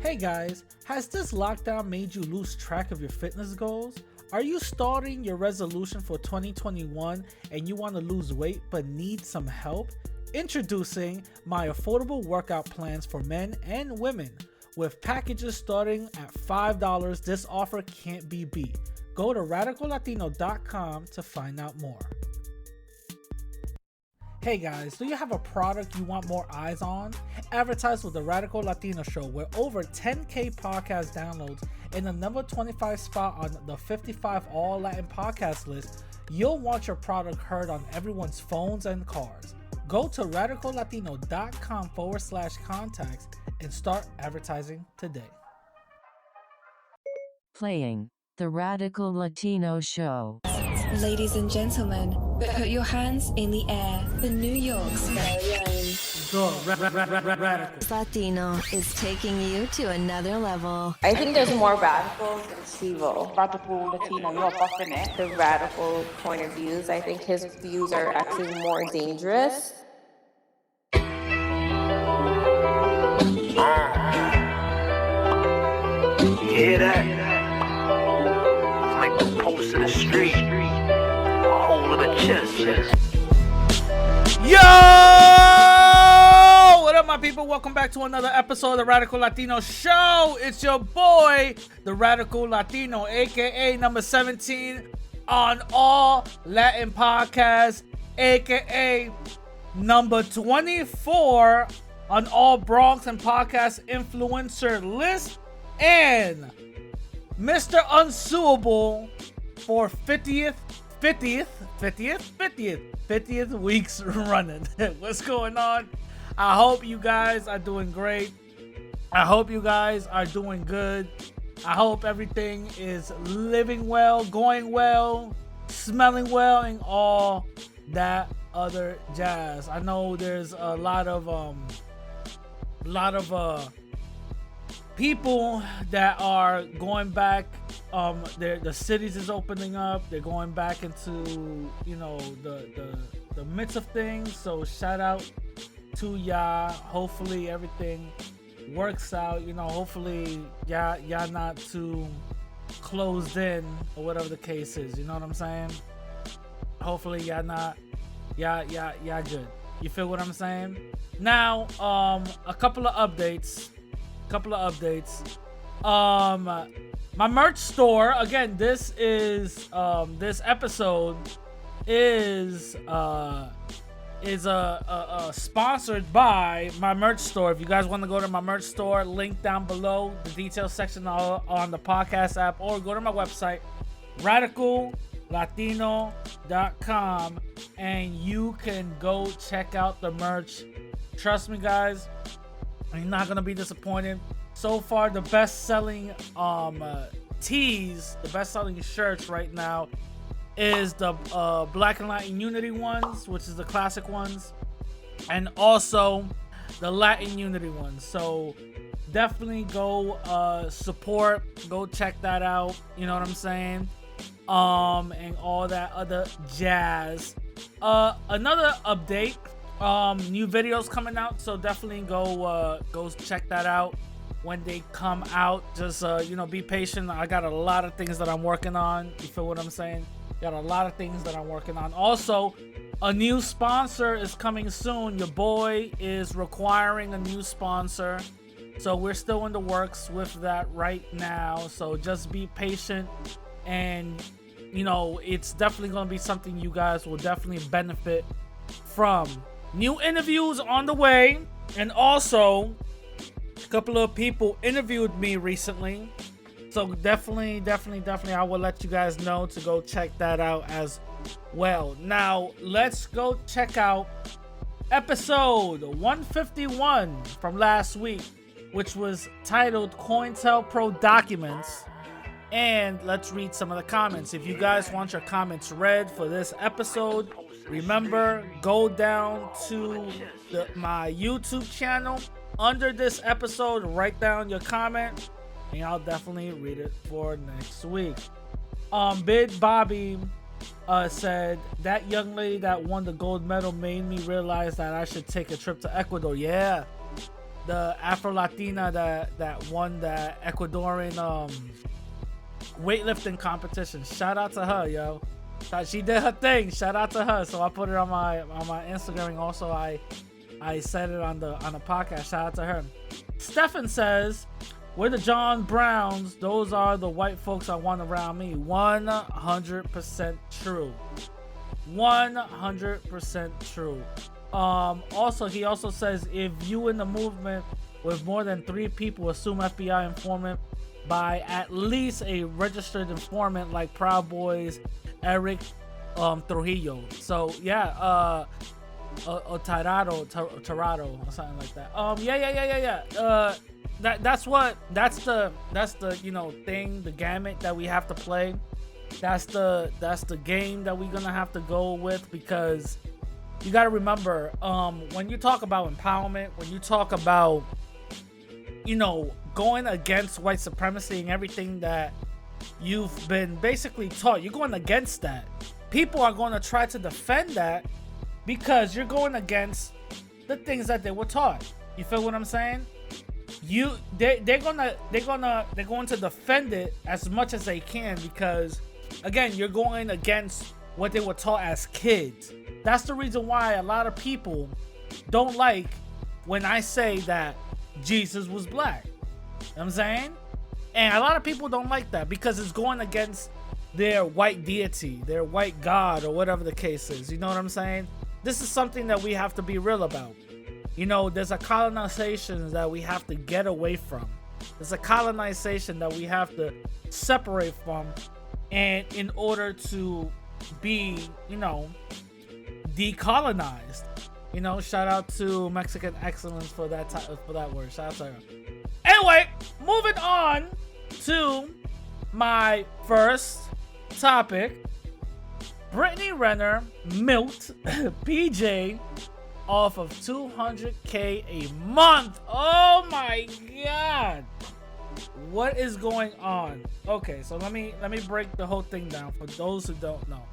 Hey guys, has this lockdown made you lose track of your fitness goals? Are you starting your resolution for 2021 and you want to lose weight but need some help? Introducing my affordable workout plans for men and women. With packages starting at $5, this offer can't be beat. Go to RadicalLatino.com to find out more. Hey guys, do you have a product you want more eyes on? Advertise with the Radical Latino Show, where over 10K podcast downloads and the number 25 spot on the 55 All Latin podcast list. You'll want your product heard on everyone's phones and cars. Go to RadicalLatino.com/contacts and start advertising today. Playing the Radical Latino Show. Ladies and gentlemen, put your hands in the air. The New York's very own Latino is taking you to another level. I think there's more radicals than Steve-O. Radical Latino, you're buffing it. The radical point of views, I think his views are actually more dangerous. Hear that? It's like the pulse of the street, a hole in the chest. Yo! What up, my people? Welcome back to another episode of the Radical Latino Show. It's your boy, the Radical Latino, aka number 17 on all Latin podcasts, aka number 24 on all Bronx and podcast influencer list, and Mr. Unsuable for 50th weeks running. What's going on? I hope you guys are doing great. I hope you guys are doing good. I hope everything is living well, going well, smelling well, and all that other jazz. I know there's a lot of people that are going back. The cities is opening up. They're going back into, you know, the midst of things. So shout out to y'all. Hopefully everything works out. You know, hopefully y'all not too closed in or whatever the case is. You know what I'm saying? Hopefully y'all good. You feel what I'm saying? Now, a couple of updates. My merch store, again, this episode is sponsored by my merch store. If you guys want to go to my merch store, link down below, the details section on the podcast app, or go to my website, RadicalLatino.com, and you can go check out the merch. Trust me, guys, you're not gonna be disappointed. So far, the best-selling tees, the best-selling shirts right now is the Black and Latin Unity ones, which is the classic ones, and also the Latin Unity ones. So definitely go support, go check that out. You know what I'm saying? And all that other jazz. Another update. New videos coming out, so definitely go check that out when they come out. Just be patient. I got a lot of things that I'm working on. You feel what I'm saying? Got a lot of things that I'm working on. Also, a new sponsor is coming soon. Your boy is requiring a new sponsor, so we're still in the works with that right now. So just be patient, and you know, it's definitely going to be something you guys will definitely benefit from. New interviews on the way, and also a couple of people interviewed me recently, so definitely I will let you guys know to go check that out as well. Now let's go check out episode 151 from last week, which was titled COINTELPRO Documents, and let's read some of the comments. If you guys want your comments read for this episode, remember, go down to my YouTube channel. Under this episode, write down your comment, and I'll definitely read it for next week. Big Bobby said, that young lady that won the gold medal made me realize that I should take a trip to Ecuador. Yeah, the Afro Latina that won the Ecuadorian weightlifting competition. Shout out to her, yo. She did her thing. Shout out to her. So I put it on my Instagram, and also I said it on the podcast. Shout out to her. Stefan says, "We're the John Browns. Those are the white folks I want around me." 100% true. 100% true. Also, he also says, if you in the movement with more than 3 people, assume FBI informant by at least a registered informant like Proud Boys Eric Trujillo. So yeah, Tirado or something like that. Yeah. That's the you know thing, the gamut that we have to play. That's the game that we're gonna have to go with, because you got to remember, when you talk about empowerment, when you talk about, you know, going against white supremacy and everything that you've been basically taught, you're going against that. People are going to try to defend that because you're going against the things that they were taught. You feel what I'm saying? They're going to defend it as much as they can, because again, you're going against what they were taught as kids. That's the reason why a lot of people don't like when I say that Jesus was black. You know what I'm saying? And a lot of people don't like that because it's going against their white deity, their white God, or whatever the case is. You know what I'm saying? This is something that we have to be real about. You know, there's a colonization that we have to get away from. There's a colonization that we have to separate from, and in order to be, you know, decolonized. You know, shout out to Mexican excellence for that word. Shout out to her. Anyway, moving on to my first topic. Brittney Renner milked PJ off of $200K a month. Oh my god. What is going on? Okay, so let me break the whole thing down for those who don't know.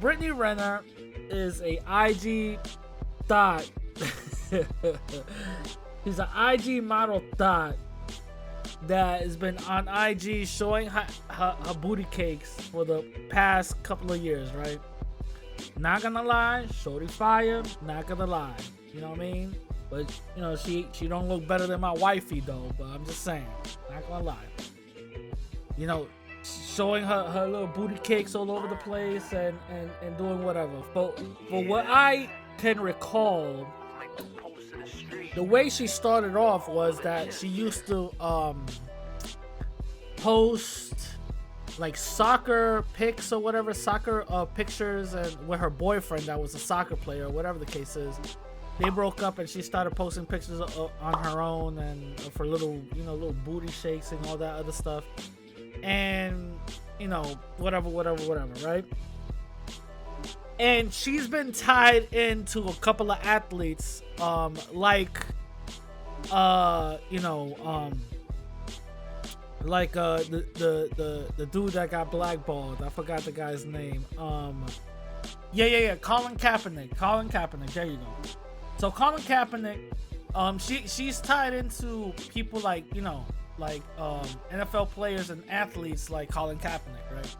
Brittney Renner is a IG thought. He's an IG model thought that has been on IG showing her booty cakes for the past couple of years, right? Not gonna lie, shorty fire, not gonna lie. You know what I mean? But, you know, she don't look better than my wifey, though. But I'm just saying, not gonna lie. You know, showing her little booty cakes all over the place and doing whatever. But for what I can recall, the way she started off was that she used to post like soccer pics or whatever, soccer pictures, and with her boyfriend that was a soccer player or whatever the case is. They broke up and she started posting pictures on her own and for little, you know, little booty shakes and all that other stuff. And, you know, whatever, right? And she's been tied into a couple of athletes, like the dude that got blackballed. I forgot the guy's name. Colin Kaepernick. There you go. So Colin Kaepernick, she's tied into people like, you know, like NFL players and athletes like Colin Kaepernick, right?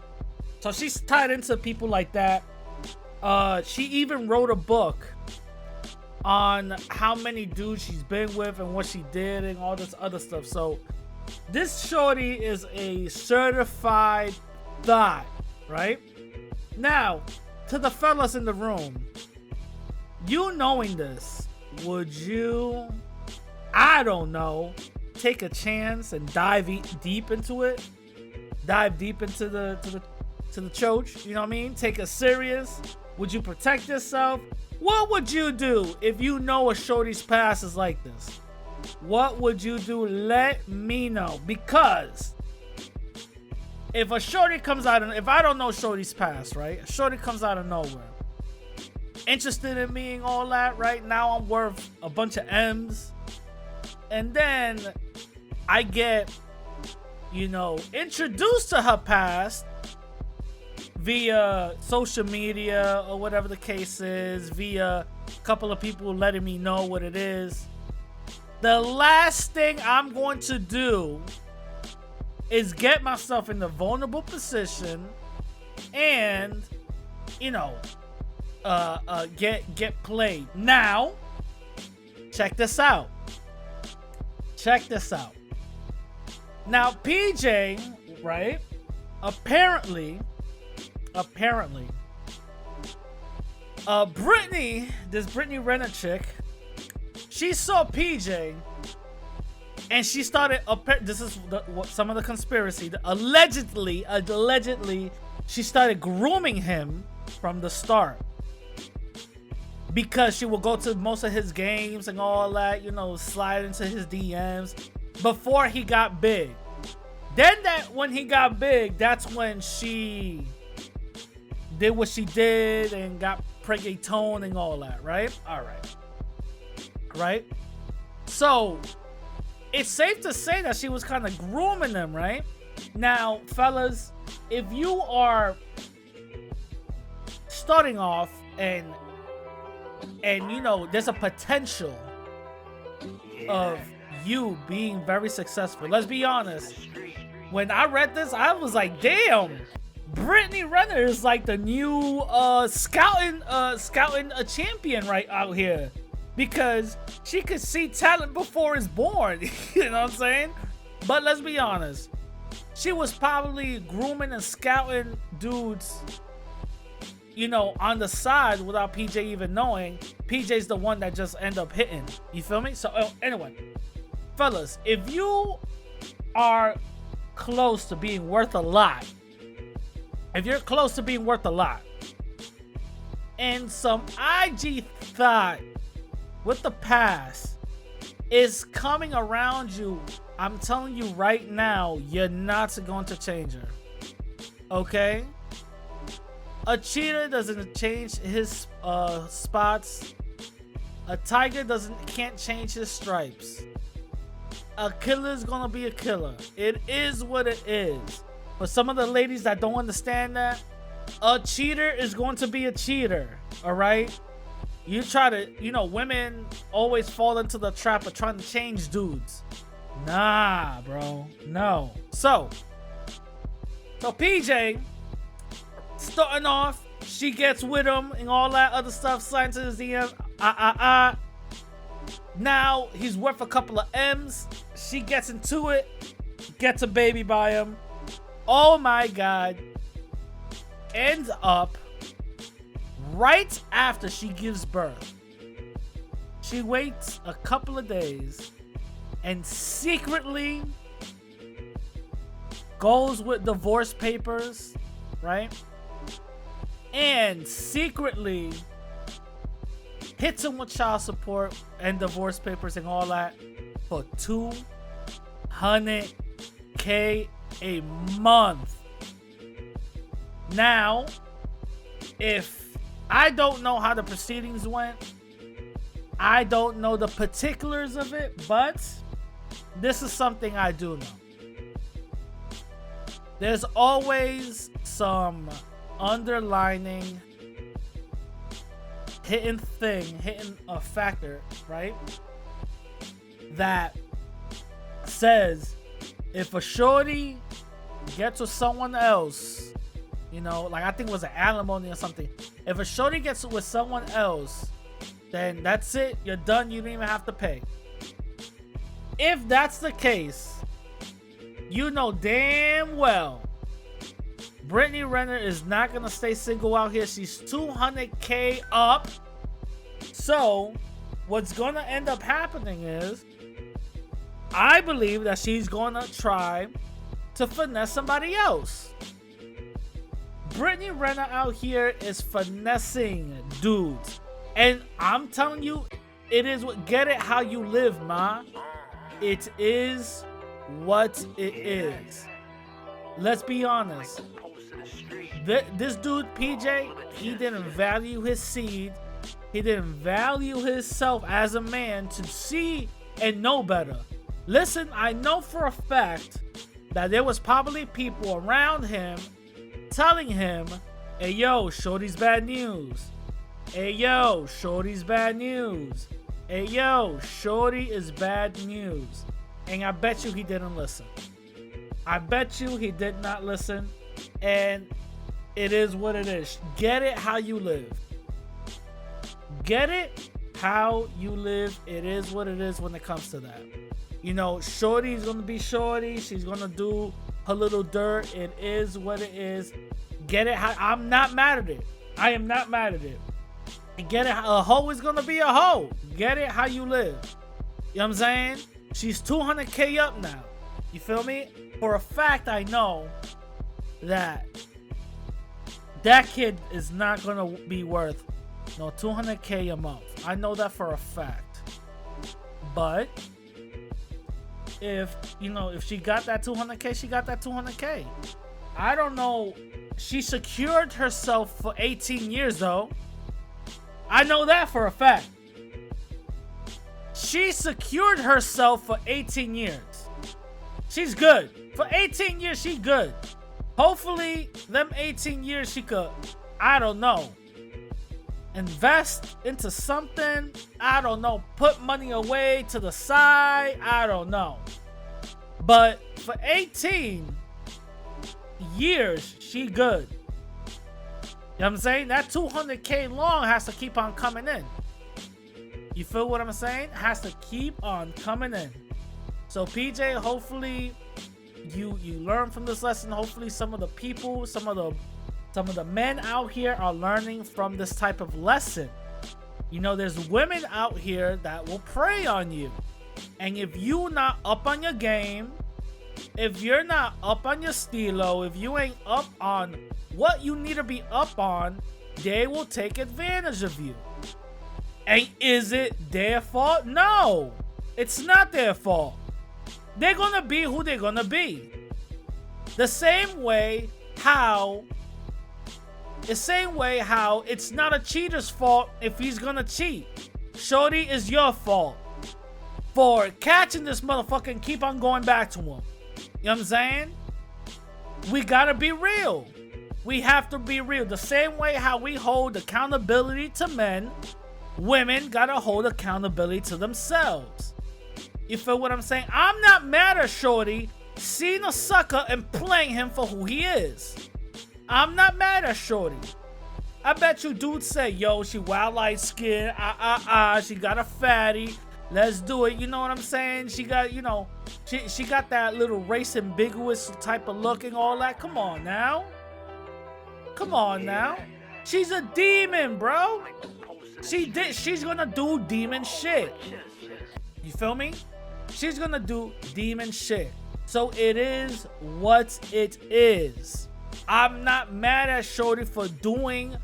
So she's tied into people like that. She even wrote a book on how many dudes she's been with and what she did and all this other stuff. So this shorty is a certified thot, right? Now, to the fellas in the room, you knowing this, would you, I don't know, take a chance and dive deep into it? Dive deep into the choach, you know what I mean? Take it serious? Would you protect yourself? What would you do if you know a shorty's past is like this? What would you do? Let me know. Because if a shorty comes out, if I don't know shorty's past, right? A shorty comes out of nowhere, interested in me and all that, right? Now I'm worth a bunch of M's. And then I get, you know, introduced to her past via social media or whatever the case is, via a couple of people letting me know what it is. The last thing I'm going to do is get myself in a vulnerable position and, you know, get played. Now, check this out. Check this out. Now, PJ, right? Apparently, Brittney, this Brittney Renner chick, she saw PJ, and she started. This is some of the conspiracy. Allegedly, she started grooming him from the start, because she would go to most of his games and all that, you know, slide into his DMs before he got big. Then when he got big, that's when she did what she did and got reggaeton and all that, right? All right. Right? So, it's safe to say that she was kind of grooming them, right? Now, fellas, if you are starting off and you know, there's a potential of you being very successful. Let's be honest. When I read this, I was like, damn, Brittney Renner is like the new scouting a champion right out here, because she could see talent before it's born. You know what I'm saying? But let's be honest, she was probably grooming and scouting dudes, you know, on the side without PJ even knowing. PJ's the one that just end up hitting. You feel me? So anyway, fellas, if you are close to being worth a lot, and some IG thought with the past is coming around you, I'm telling you right now, you're not going to change her. Okay? A cheater doesn't change his spots. A tiger can't change his stripes. A killer is gonna be a killer. It is what it is. For some of the ladies that don't understand that, a cheater is going to be a cheater. All right? You try to, you know, women always fall into the trap of trying to change dudes. Nah, bro. No. So PJ, starting off, she gets with him and all that other stuff, signed to his DM. Now he's worth a couple of M's. She gets into it, gets a baby by him. Oh my God. Ends up right after she gives birth. She waits a couple of days and secretly goes with divorce papers, right? And secretly hits him with child support and divorce papers and all that for $200K a month. Now, if I don't know how the proceedings went, I don't know the particulars of it, but this is something I do know. There's always some underlining hidden a factor, right? That says if a shorty gets with someone else, you know, like I think it was an alimony or something. If a shorty gets with someone else, then that's it. You're done. You don't even have to pay. If that's the case, you know damn well Brittney Renner is not going to stay single out here. She's $200K up. So what's going to end up happening is I believe that she's going to try to finesse somebody else. Brittney Renner out here is finessing dudes. And I'm telling you, it is what, get it how you live, ma. It is what it is. Let's be honest. This dude, PJ, he didn't value his seed. He didn't value himself as a man to see and know better. Listen, I know for a fact that there was probably people around him telling him, hey, yo, shorty's bad news. Hey, yo, shorty's bad news. Hey yo, Shorty is bad news. And I bet you he didn't listen. I bet you he did not listen. And it is what it is. Get it how you live. Get it how you live. It is what it is when it comes to that. You know, Shorty's gonna be Shorty. She's gonna do her little dirt. It is what it is. Get it how... I'm not mad at it. I am not mad at it. Get it. A hoe is gonna be a hoe. Get it how you live. You know what I'm saying? She's 200K up now. You feel me? For a fact, I know that kid is not gonna be worth no 200K a month. I know that for a fact. But if she got that 200K, she got that 200K. I don't know. She secured herself for 18 years though. I know that for a fact. She secured herself for 18 years. She's good. For 18 years, she's good. Hopefully, them 18 years she could, I don't know, invest into something. I don't know. Put money away to the side. I don't know. But for 18 years, she good. You know what I'm saying? That 200K long has to keep on coming in. You feel what I'm saying? Has to keep on coming in. So PJ, hopefully you learn from this lesson. Hopefully some of the people, some of the men out here are learning from this type of lesson. You know, there's women out here that will prey on you. And if you're not up on your game, if you're not up on your stilo, if you ain't up on what you need to be up on, they will take advantage of you. And is it their fault? No, it's not their fault. They're gonna be who they're gonna be. The same way how it's not a cheater's fault if he's gonna cheat. Shorty, is your fault for catching this motherfucker and keep on going back to him. You know what I'm saying? We gotta be real. We have to be real. The same way how we hold accountability to men, women gotta hold accountability to themselves. You feel what I'm saying? I'm not mad at Shorty seeing a sucker and playing him for who he is. I'm not mad at Shorty. I bet you dudes say, yo, she wild light skin, she got a fatty, let's do it. You know what I'm saying? She got, you know, she got that little race ambiguous type of look and all that. Come on now. Come on now. She's a demon, bro. She's gonna do demon shit. You feel me? She's gonna do demon shit. So it is what it is. I'm not mad at Shorty for doing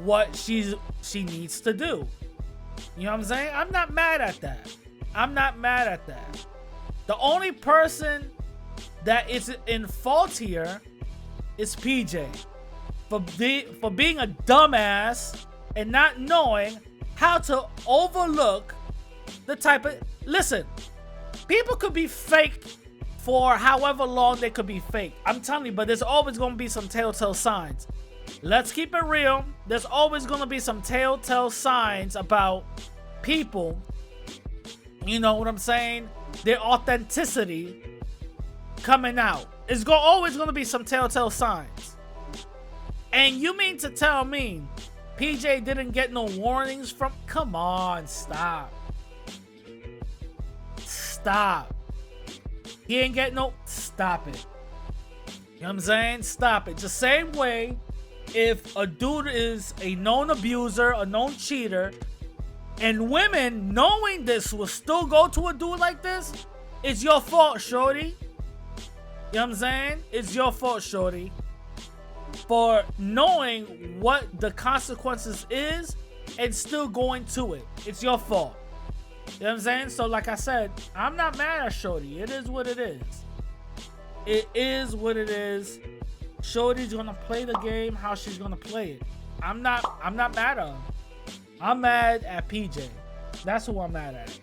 what she needs to do. You know what I'm saying? I'm not mad at that. I'm not mad at that. The only person that is in fault here is PJ for being a dumbass and not knowing how to overlook the type of... Listen, people could be fake for however long they could be fake. I'm telling you, but there's always going to be some telltale signs. Let's keep it real. There's always going to be some telltale signs about people. You know what I'm saying? Their authenticity coming out. It's always going to be some telltale signs. And you mean to tell me PJ didn't get no warnings from... Come on, stop. Stop. He ain't get no... Stop it. You know what I'm saying? Stop it. The same way if a dude is a known abuser, a known cheater, and women knowing this will still go to a dude like this, it's your fault, Shorty. You know what I'm saying? It's your fault, Shorty, for knowing what the consequences is and still going to it. It's your fault. You know what I'm saying? So like I said, I'm not mad at Shorty. It is what it is. It is what it is. Shorty's gonna play the game how she's gonna play it. I'm not mad at her. I'm mad at PJ. That's who I'm mad at.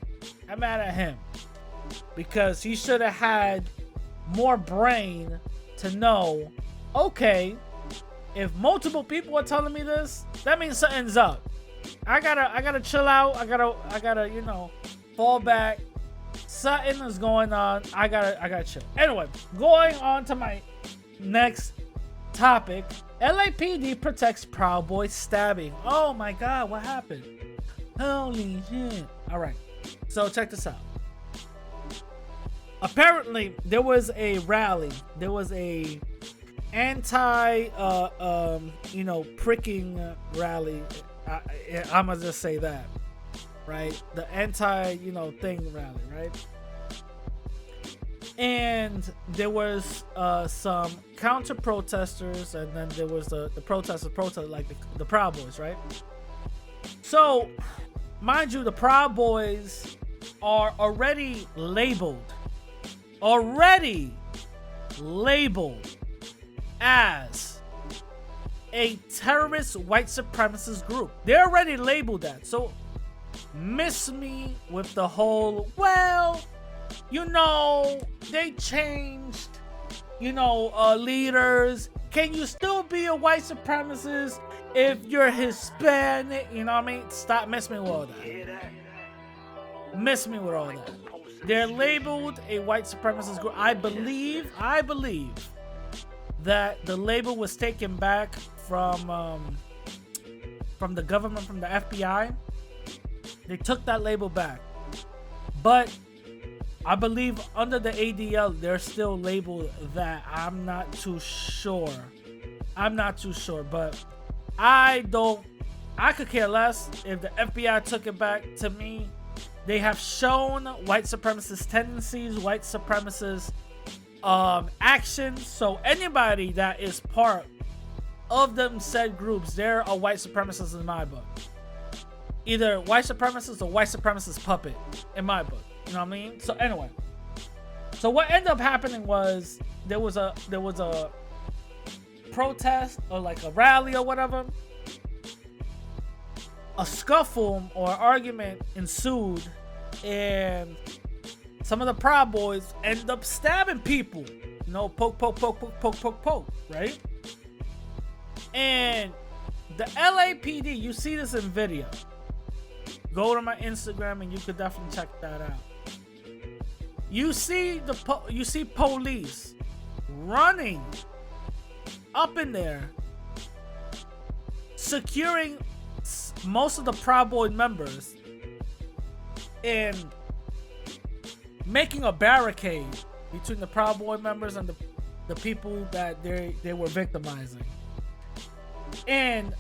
I'm mad at him. Because he should have had more brain to know, okay, if multiple people are telling me this, that means something's up. I gotta chill out. I gotta, you know, fall back. Something is going on. I gotta chill. Anyway, going on to my next topic. LAPD protects Proud Boy stabbing. Oh my God, what happened? Holy shit. All right, so check this out. Apparently, there was a rally. There was a anti, you know, pricking rally. I'm gonna just say that, right? The anti, you know, thing rally, right? And there was some counter protesters, and then there was the protest like the Proud Boys, right? So, mind you, the Proud Boys are already labeled as a terrorist white supremacist group. They're already labeled that. So miss me with the whole, well, you know, they changed, you know, leaders. Can you still be a white supremacist if you're Hispanic? You know what I mean? Stop messing me with all that. Miss me with all that. They're labeled a white supremacist group. I believe that the label was taken back from the government, from the FBI. They took that label back, but I believe under the ADL they're still labeled that. I'm not too sure, but I could care less if the FBI took it back. To me, they have shown white supremacist tendencies, white supremacist actions. So anybody that is part of them said groups, they're a white supremacist in my book. Either white supremacist or white supremacist puppet in my book. You know what I mean? So anyway, so what ended up happening was there was a protest or like a rally or whatever. A scuffle or argument ensued, and some of the Proud Boys ended up stabbing people. You know, poke, right? And the LAPD, you see this in video. Go to my Instagram and you could definitely check that out. You see police running up in there, securing most of the Proud Boy members and making a barricade between the Proud Boy members and the people that they were victimizing. And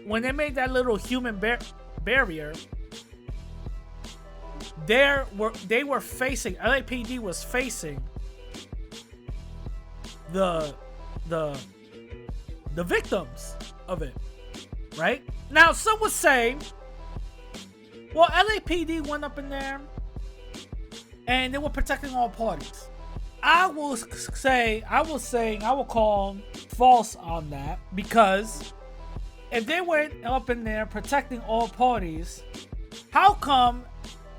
when they made that little human barrier, LAPD was facing the victims of it, right? Now, some would say, well, LAPD went up in there and they were protecting all parties. I will call false on that, because if they went up in there protecting all parties, how come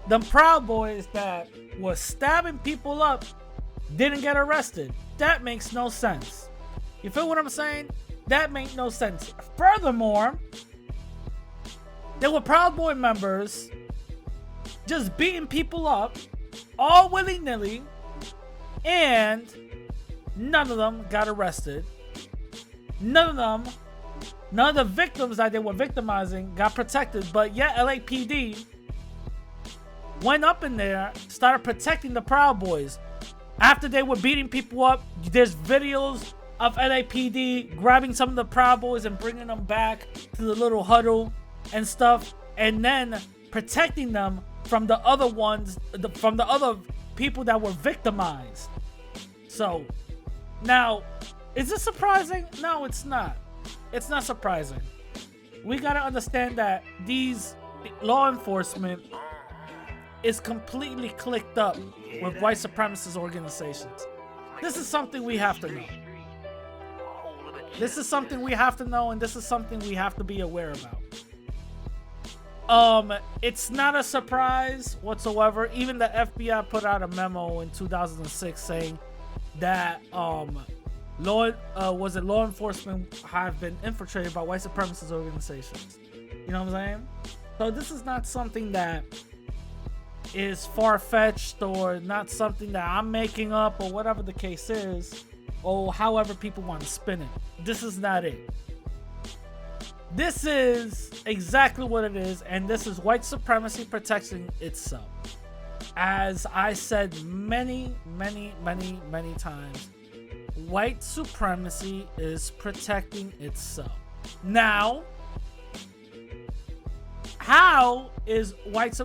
the Proud Boys that were stabbing people up didn't get arrested? That makes no sense. You feel what I'm saying? That makes no sense. Furthermore, there were Proud Boy members just beating people up all willy-nilly, and none of them got arrested. None of the victims that they were victimizing got protected, but yet LAPD went up in there, started protecting the Proud Boys. After they were beating people up, there's videos of LAPD grabbing some of the Proud Boys and bringing them back to the little huddle and stuff, and then protecting them from the other ones, from the other people that were victimized. So, now, is this surprising? No, it's not. It's not surprising. We gotta understand that these law enforcement is completely clicked up with white supremacist organizations. This is something we have to know. This is something we have to know, and this is something we have to be aware about. It's not a surprise whatsoever. Even the FBI put out a memo in 2006 saying that law enforcement have been infiltrated by white supremacist organizations. You know what I'm saying? So this is not something that is far-fetched or not something that I'm making up or whatever the case is, or however people want to spin it. This is not it. This is exactly what it is, and this is white supremacy protecting itself. As I said many times, white supremacy is protecting itself. Now, how is white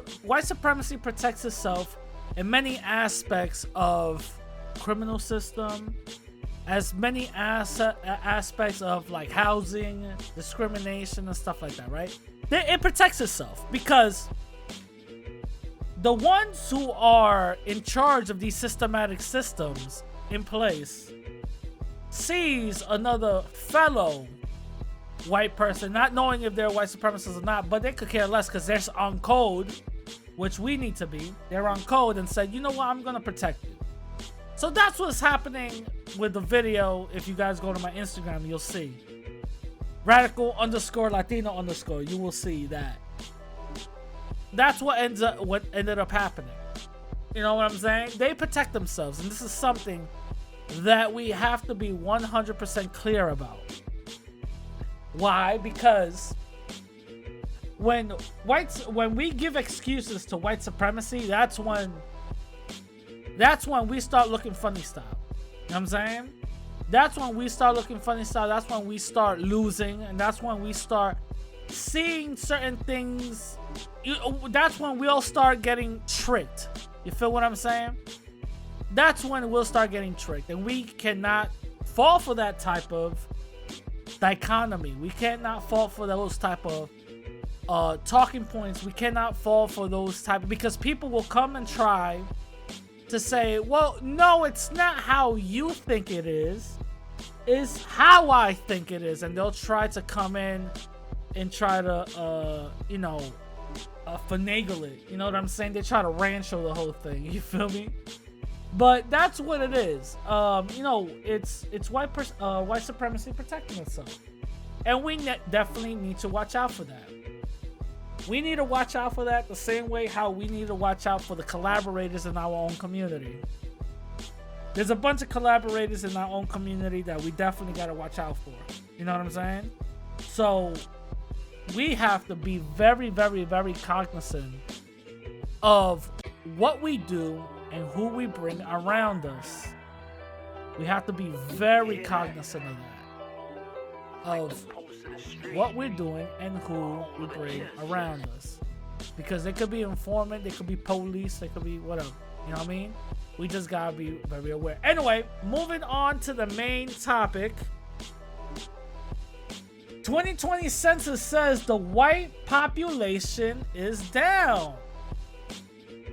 supremacy protects itself in many aspects of criminal system, as many aspects of like housing, discrimination, and stuff like that, right? It protects itself because the ones who are in charge of these systematic systems in place sees another fellow white person, not knowing if they're white supremacists or not, but they could care less because they're on code, which we need to be. They're on code and said, you know what, I'm gonna protect you. So that's what's happening with the video. If you guys go to my Instagram, you'll see radical_Latino_. You will see that. That's what ended up happening. You know what I'm saying? They protect themselves, and this is something that we have to be 100% clear about. Why? Because when we give excuses to white supremacy, that's when we start looking funny style. You know what I'm saying? That's when we start looking funny style. That's when we start losing, and that's when we start seeing certain things. That's when we'll start getting tricked. You feel what I'm saying? That's when we'll start getting tricked, and we cannot fall for that type of dichotomy. We cannot fall for those type of talking points. We cannot fall for those type of, because people will come and try to say, well, no, it's not how you think it is, it's how I think it is. And they'll try to come in and try to finagle it. You know what I'm saying? They try to rancho the whole thing. You feel me? But that's what it is. It's white supremacy protecting itself, and we definitely need to watch out for that. We need to watch out for that the same way how we need to watch out for the collaborators in our own community. There's a bunch of collaborators in our own community that we definitely got to watch out for. You know what I'm saying? So we have to be very cognizant of what we do and who we bring around us. We have to be very cognizant of that, of what we're doing and who we bring around us, because they could be informant, they could be police, they could be whatever. You know what I mean? We just gotta be very aware. Anyway, moving on to the main topic. 2020 census says the white population is down.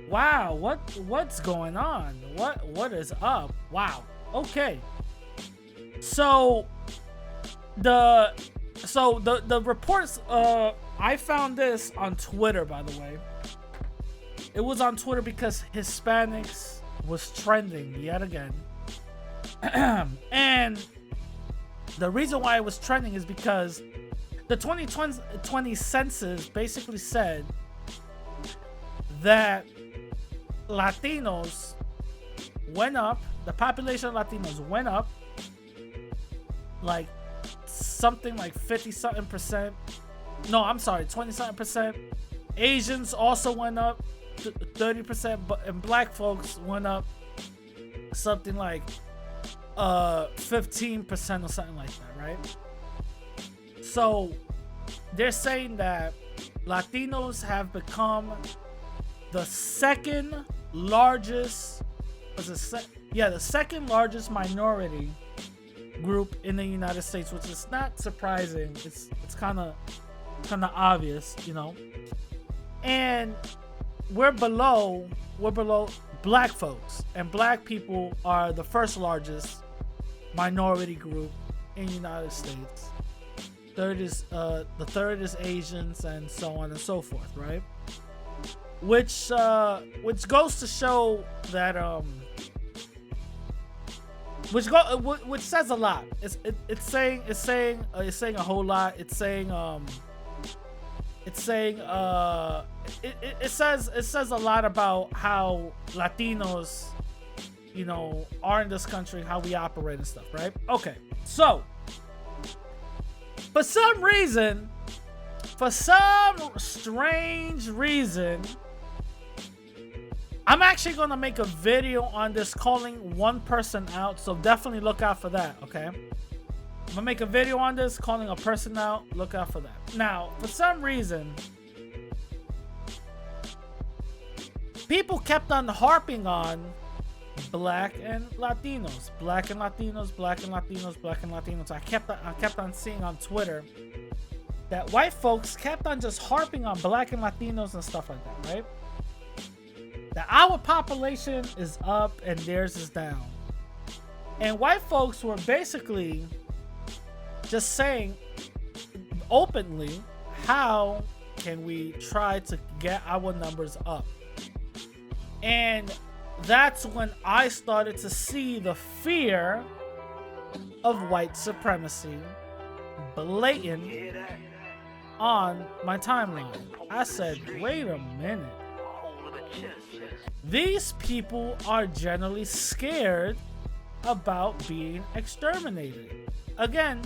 Wow, what's going on? What is up? Wow. Okay. So the reports, I found this on Twitter, by the way. It was on Twitter because Hispanics was trending yet again. And the reason why it was trending is because the 2020 census basically said that Latinos went up, the population of Latinos went up like something like 50-something percent. No, I'm sorry, 20-something percent. Asians also went up 30%, and black folks went up something like 15% or something like that, right? So they're saying that Latinos have become the second largest minority group in the United States, which is not surprising. It's kind of obvious, you know. And we're below black folks, and black people are the first largest minority group in the United States. The third is Asians, and so on and so forth, right? Which goes to show that which says a lot. It's saying a whole lot. It's saying it's saying it says a lot about how Latinos, you know, are in this country, how we operate and stuff, right? Okay, so for some strange reason, I'm actually gonna make a video on this, calling one person out, so definitely look out for that, okay? I'm gonna make a video on this, calling a person out, look out for that. Now, for some reason, people kept on harping on black and Latinos, black and Latinos, black and Latinos, black and Latinos. I kept on seeing on Twitter that white folks kept on just harping on black and Latinos and stuff like that, right? That our population is up and theirs is down. And white folks were basically just saying openly, how can we try to get our numbers up? And that's when I started to see the fear of white supremacy blatant on my timeline. I said, wait a minute. These people are generally scared about being exterminated. Again,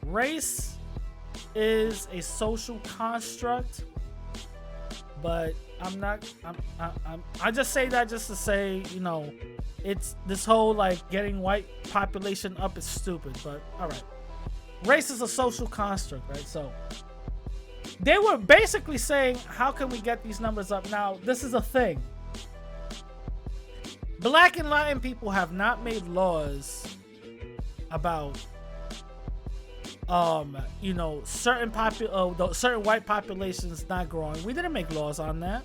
race is a social construct, but I just say that just to say, you know, it's this whole like getting white population up is stupid, but all right. Race is a social construct, right? So they were basically saying, how can we get these numbers up? Now, this is a thing. Black and Latin people have not made laws about you know, certain white populations not growing. We didn't make laws on that.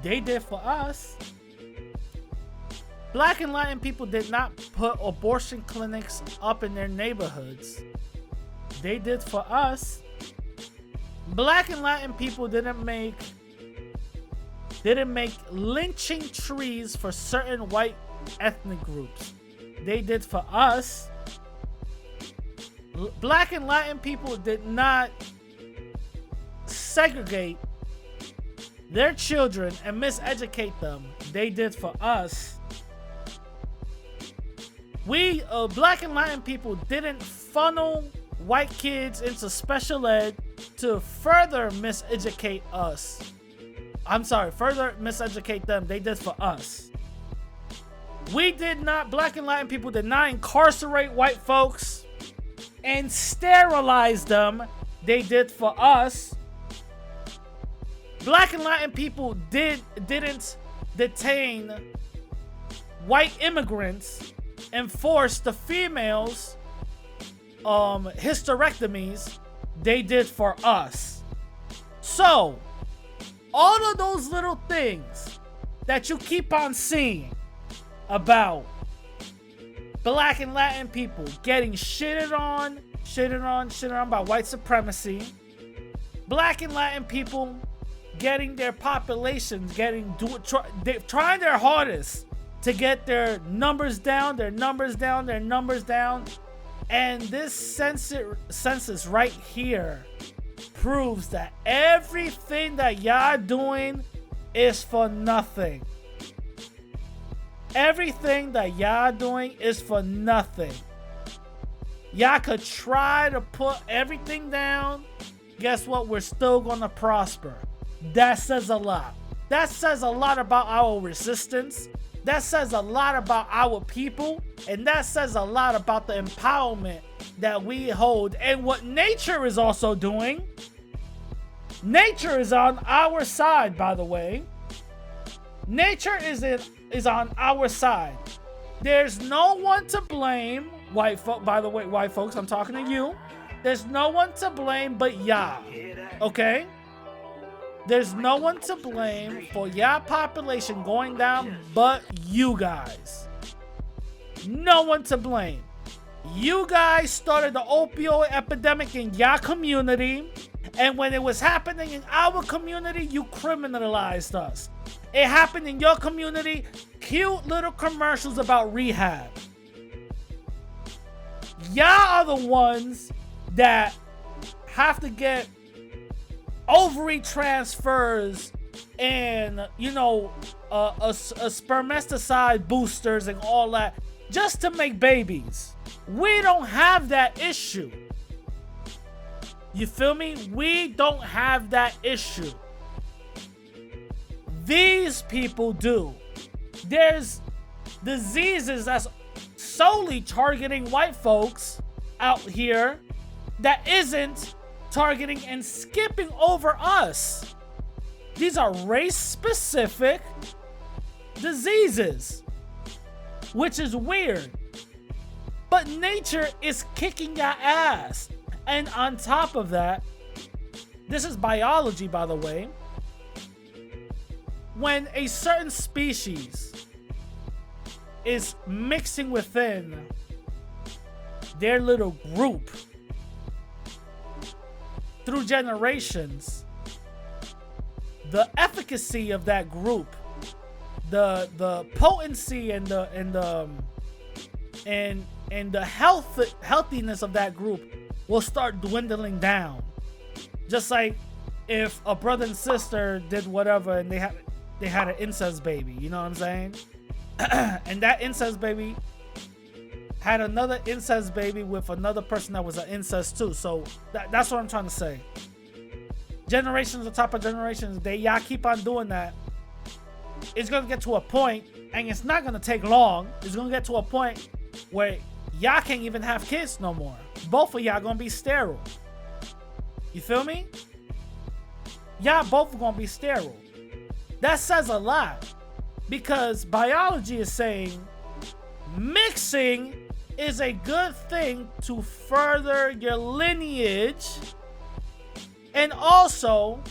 They did for us. Black and Latin people did not put abortion clinics up in their neighborhoods. They did for us. Black and Latin people didn't make lynching trees for certain white ethnic groups. They did for us. Black and Latin people did not segregate their children and miseducate them. They did for us. We, Black and Latin people, didn't funnel white kids into special ed to further miseducate us. I'm sorry, further miseducate them. They did for us. We did not, Black and Latin people did not incarcerate white folks and sterilize them. They did for us. Black and Latin people didn't detain white immigrants and force the females hysterectomies. They did for us. So all of those little things that you keep on seeing about Black and Latin people getting shitted on by white supremacy, Black and Latin people getting their populations, trying their hardest to get their numbers down, and this census right here proves that everything that y'all doing is for nothing. Everything that y'all doing is for nothing. Y'all could try to put everything down. Guess what? We're still gonna prosper. That says a lot. That says a lot about our resistance. That says a lot about our people. And that says a lot about the empowerment that we hold. And what nature is also doing. Nature is on our side, by the way. Nature is on our side. There's no one to blame. By the way, white folks, I'm talking to you. There's no one to blame but y'all. Okay? There's no one to blame for y'all population going down but you guys. No one to blame. You guys started the opioid epidemic in y'all community. And when it was happening in our community, you criminalized us. It happened in your community. Cute little commercials about rehab. Y'all are the ones that have to get ovary transfers and, you know, spermaticide boosters and all that just to make babies. We don't have that issue. You feel me? We don't have that issue. These people do. There's diseases that's solely targeting white folks out here that isn't targeting and skipping over us. These are race-specific diseases, which is weird. But nature is kicking your ass. And on top of that, this is biology, by the way. When a certain species is mixing within their little group through generations, the efficacy of that group, the potency and the healthiness of that group will start dwindling down. Just like if a brother and sister did whatever and they had an incest baby, you know what I'm saying? And that incest baby had another incest baby with another person that was an incest too. So that's what I'm trying to say. Generations on top of generations, y'all keep on doing that. It's gonna get to a point, and it's not gonna take long. It's gonna get to a point where y'all can't even have kids no more. Both of y'all gonna be sterile. You feel me? Y'all both gonna be sterile. That says a lot, because biology is saying mixing is a good thing to further your lineage and also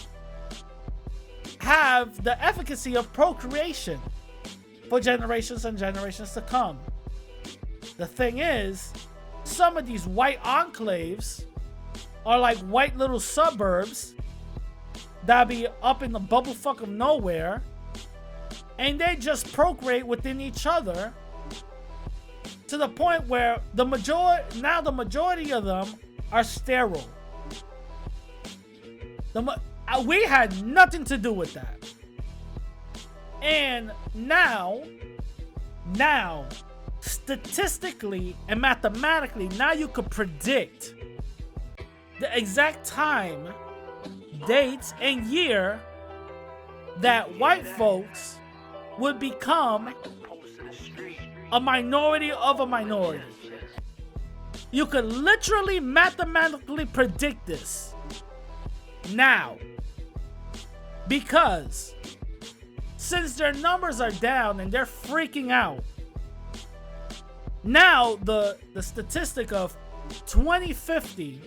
have the efficacy of procreation for generations and generations to come. The thing is, some of these white enclaves are like white little suburbs that be up in the bubblefuck of nowhere, and they just procreate within each other to the point where the majority of them are sterile. We had nothing to do with that. And now, statistically and mathematically, now you could predict the exact time, dates, and year that white folks would become a minority of a minority. You could literally mathematically predict this now, because since their numbers are down and they're freaking out, now the statistic of 2050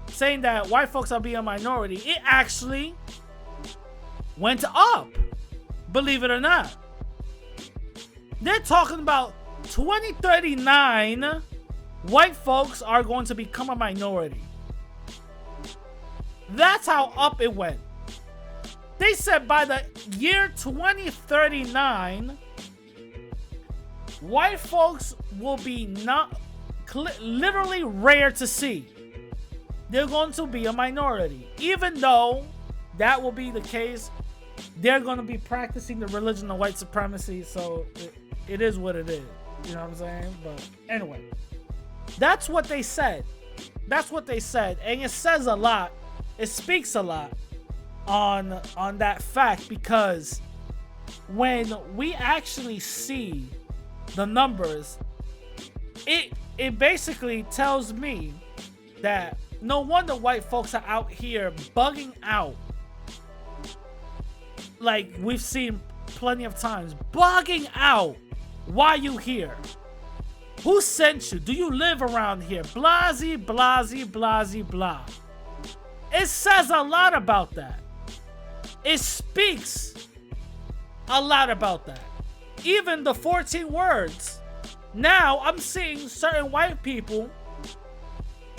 saying that white folks are being a minority, it actually went up, believe it or not. They're talking about 2039 white folks are going to become a minority. That's how up it went. They said by the year 2039, white folks will be literally rare to see. They're going to be a minority. Even though that will be the case, they're going to be practicing the religion of white supremacy, so it is what it is. You know what I'm saying? But anyway, that's what they said. That's what they said. And it says a lot. It speaks a lot on that fact, because when we actually see the numbers, it basically tells me that no wonder white folks are out here bugging out. Like we've seen plenty of times, bugging out. Why you here? Who sent you? Do you live around here? Blasey, blasey, blasey, blah. It says a lot about that. It speaks a lot about that. Even the 14 words. Now I'm seeing certain white people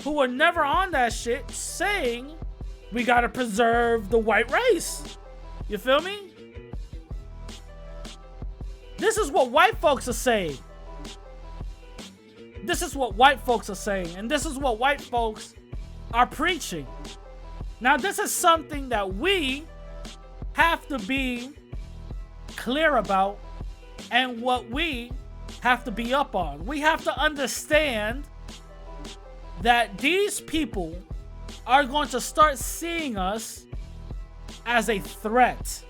who were never on that shit saying we gotta preserve the white race. You feel me? This is what white folks are saying. This is what white folks are saying. And this is what white folks are preaching. Now, this is something that we have to be clear about and what we have to be up on. We have to understand that these people are going to start seeing us as a threat.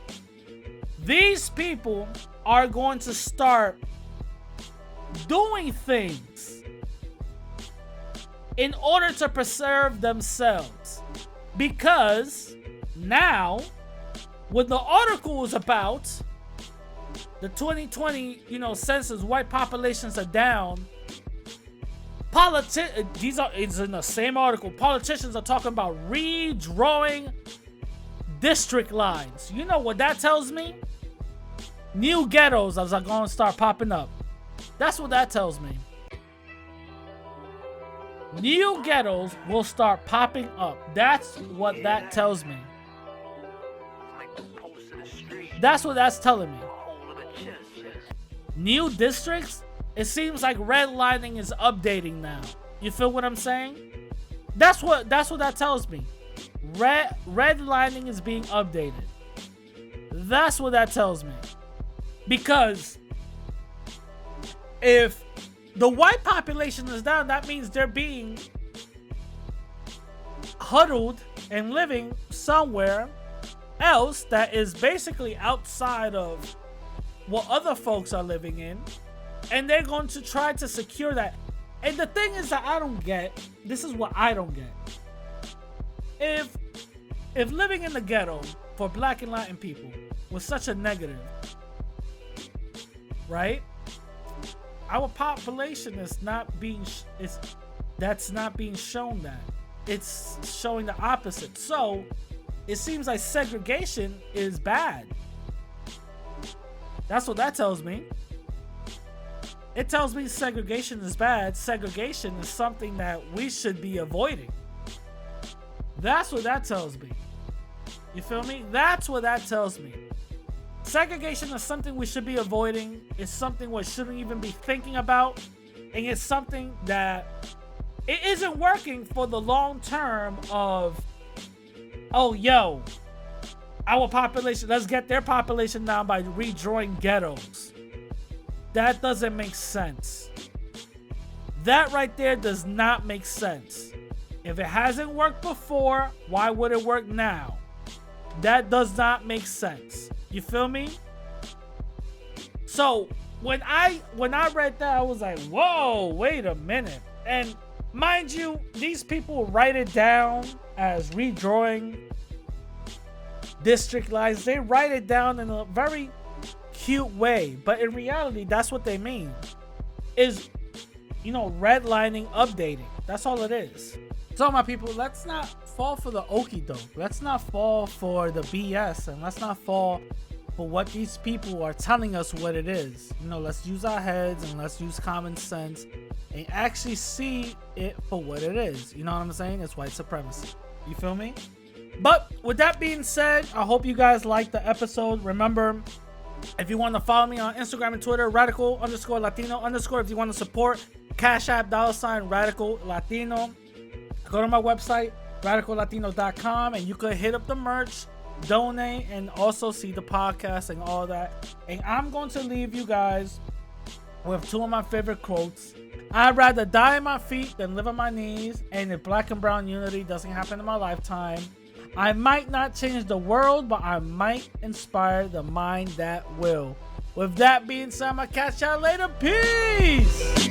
These people are going to start doing things in order to preserve themselves. Because now, when the article is about the 2020, census, white populations are down. It's in the same article. Politicians are talking about redrawing district lines. You know what that tells me? New ghettos are going to start popping up. That's what that tells me. New ghettos will start popping up. That's what that tells me. That's what that's telling me. New districts? It seems like redlining is updating now. You feel what I'm saying? That's what that tells me. Redlining is being updated. That's what that tells me. Because if the white population is down, that means they're being huddled and living somewhere else that is basically outside of what other folks are living in, and they're going to try to secure that. And the thing is that I don't get, this is what I don't get. If living in the ghetto for Black and Latin people was such a negative, right? Our population is not being that's not being shown that. It's showing the opposite. So it seems like segregation is bad. That's what that tells me. It tells me segregation is bad. Segregation is something that we should be avoiding. That's what that tells me. You feel me? That's what that tells me. Segregation is something we should be avoiding. It's something we shouldn't even be thinking about. And it's something that it isn't working for the long term of, oh, yo, our population, let's get their population down by redrawing ghettos. That doesn't make sense. That right there does not make sense. If it hasn't worked before, why would it work now? That does not make sense. You feel me? So when I read that, I was like, whoa, wait a minute. And mind you, these people write it down as redrawing district lines. They write it down in a very cute way, but in reality, that's what they mean. Is, redlining, updating. That's all it is. So my people, let's not fall for the okie doke. Let's not fall for the BS, and let's not fall for what these people are telling us what it is. Let's use our heads and let's use common sense and actually see it for what it is. You know what I'm saying? It's white supremacy. You feel me? But with that being said, I hope you guys liked the episode. Remember, if you want to follow me on Instagram and Twitter, radical_Latino_. If you want to support, Cash App, $Radical Latino. Go to my website, radicallatino.com, and you could hit up the merch, donate, and also see the podcast and all that. And I'm going to leave you guys with two of my favorite quotes. I'd rather die on my feet than live on my knees. And if Black and brown unity doesn't happen in my lifetime, I might not change the world, but I might inspire the mind that will. With that being said, I'm going to catch y'all later. Peace!